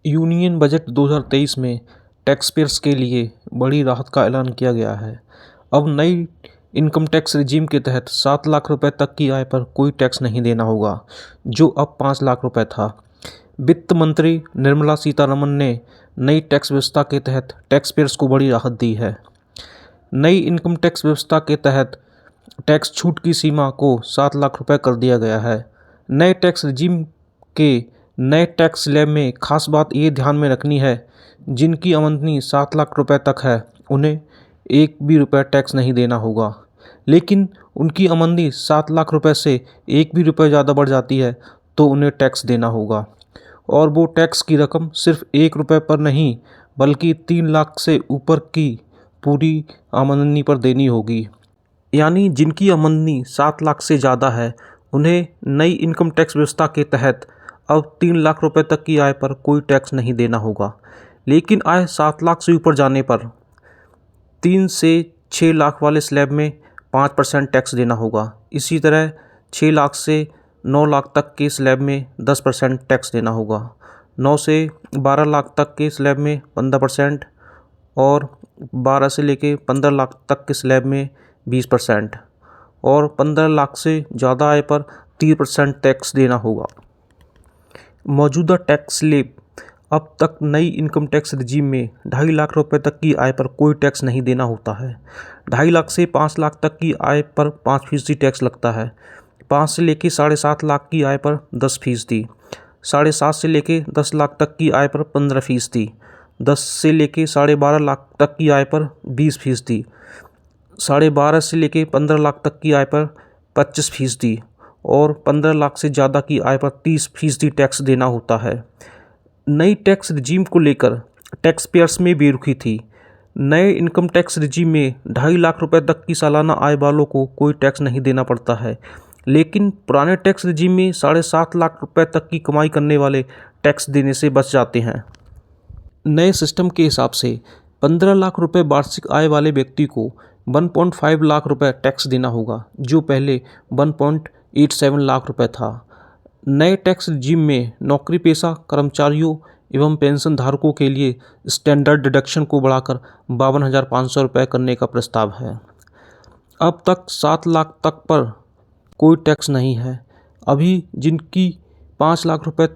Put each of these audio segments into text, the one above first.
Union budget 2023 में taxpayers के लिए बड़ी राहत का ऐलान किया गया है। अब नई इनकम टैक्स रिजीम के तहत 7 लाख रुपए तक की आय पर कोई टैक्स नहीं देना होगा, जो अब 5 लाख रुपए था। वित्त मंत्री निर्मला सीतारमण ने नई टैक्स व्यवस्था के तहत टैक्सपेयर्स को बड़ी राहत दी है। नई इनकम टैक्स व्यवस्था के तहत टैक्स छूट की सीमा को 7 लाख रुपए कर दिया गया है। नए टैक्स रिजीम के नए टैक्स स्लैब में खास बात ये ध्यान में रखनी है, जिनकी आमदनी 7 लाख रुपए तक है उन्हें एक भी रुपये टैक्स नहीं देना होगा। लेकिन उनकी आमदनी 7 लाख रुपए से एक भी रुपये ज़्यादा बढ़ जाती है तो उन्हें टैक्स देना होगा, और वो टैक्स की रकम सिर्फ 1 रुपये पर नहीं बल्कि 3 लाख से ऊपर की पूरी आमदनी पर देनी होगी। यानी जिनकी आमदनी 7 लाख से ज़्यादा है उन्हें नई इनकम टैक्स व्यवस्था के तहत अब 3 लाख रुपए तक की आय पर कोई टैक्स नहीं देना होगा। लेकिन आय 7 लाख से ऊपर जाने पर 3 से 6 लाख वाले स्लैब में 5% टैक्स देना होगा। इसी तरह 6 लाख से 9 लाख तक के स्लैब में 10% टैक्स देना होगा। 9 से 12 लाख तक के स्लैब में 15% और 12 से लेके 15 लाख तक के स्लैब में 20% और 15 लाख से ज़्यादा आय पर 30% टैक्स देना होगा। मौजूदा टैक्स स्लैब अब तक नई इनकम टैक्स रिजीम में 2.5 लाख रुपए तक की आय पर कोई टैक्स नहीं देना होता है। 2.5 लाख से 5 लाख तक की आय पर 5% टैक्स लगता है। 5 से लेके 7.5 लाख की आय पर 10%, 7.5 से लेके 10 लाख तक की आय पर 15%, 10 से लेके 12.5 लाख तक की आय पर 20%, 12.5 से लेके 15 लाख तक की आय पर 25% और 15 लाख से ज़्यादा की आय पर 30% टैक्स देना होता है। नई टैक्स रिजीम को लेकर टैक्स पेयर्स में बेरुखी थी। नए इनकम टैक्स रिजीम में 2.5 लाख रुपए तक की सालाना आय वालों को कोई टैक्स नहीं देना पड़ता है, लेकिन पुराने टैक्स रिजीम में 7.5 लाख रुपए तक की कमाई करने वाले टैक्स देने से बच जाते हैं। नए सिस्टम के हिसाब से 15 लाख रुपए वार्षिक आय वाले व्यक्ति को 1.5 लाख रुपए टैक्स देना होगा, जो पहले 1.87 लाख रुपए था। नए टैक्स रिजीम में नौकरी पेशा कर्मचारियों एवं पेंशन धारकों के लिए स्टैंडर्ड डिडक्शन को बढ़ाकर 52,500 रुपये करने का प्रस्ताव है। अब तक 7 लाख तक पर कोई टैक्स नहीं है। अभी जिनकी 5 लाख रुपए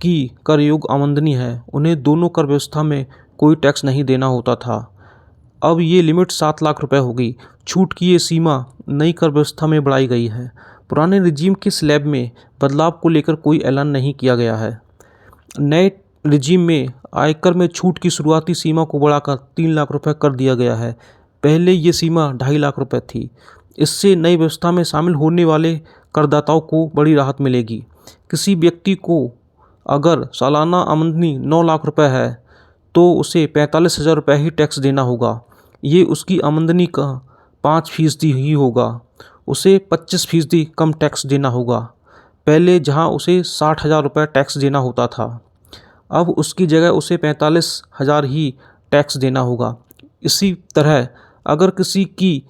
की कर योग्य आमदनी है उन्हें दोनों कर व्यवस्था में कोई टैक्स नहीं देना होता था। अब ये लिमिट 7 लाख रुपए हो गई। छूट की ये सीमा नई कर व्यवस्था में बढ़ाई गई है। पुराने रिजीम के स्लैब में बदलाव को लेकर कोई ऐलान नहीं किया गया है। नए रिजीम में आयकर में छूट की शुरुआती सीमा को बढ़ाकर 3 लाख रुपए कर दिया गया है। पहले ये सीमा 2.5 लाख रुपए थी। इससे नई व्यवस्था में शामिल होने वाले करदाताओं को बड़ी राहत मिलेगी। किसी व्यक्ति को अगर सालाना आमदनी 9 लाख रुपए है तो उसे 45,000 रुपये ही टैक्स देना होगा। ये उसकी आमदनी का 5% ही होगा। उसे 25% कम टैक्स देना होगा। पहले जहां उसे 60,000 रुपये टैक्स देना होता था, अब उसकी जगह उसे 45,000 ही टैक्स देना होगा। इसी तरह अगर किसी की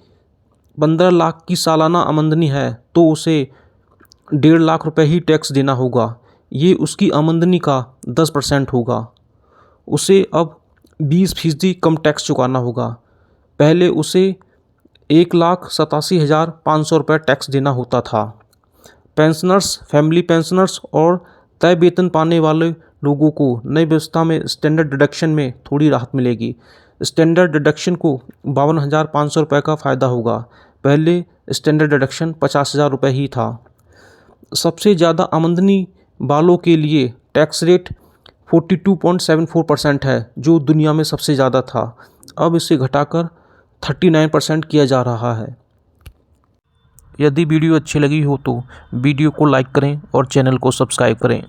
15 लाख की सालाना आमदनी है तो उसे 1.5 लाख रुपये ही टैक्स देना होगा। ये उसकी आमदनी का 10% होगा। उसे अब 20% कम टैक्स चुकाना होगा। पहले उसे 1,87,500 रुपये टैक्स देना होता था। पेंशनर्स, फैमिली पेंशनर्स और तय वेतन पाने वाले लोगों को नई व्यवस्था में स्टैंडर्ड डिडक्शन में थोड़ी राहत मिलेगी। स्टैंडर्ड डिडक्शन को 52,500 रुपये का फ़ायदा होगा। पहले स्टैंडर्ड डिडक्शन 50,000 रुपये ही था। सबसे ज़्यादा आमदनी वालों के लिए टैक्स रेट 42.74% है, जो दुनिया में सबसे ज़्यादा था। अब इसे घटाकर 39% किया जा रहा है। यदि वीडियो अच्छी लगी हो तो वीडियो को लाइक करें और चैनल को सब्सक्राइब करें।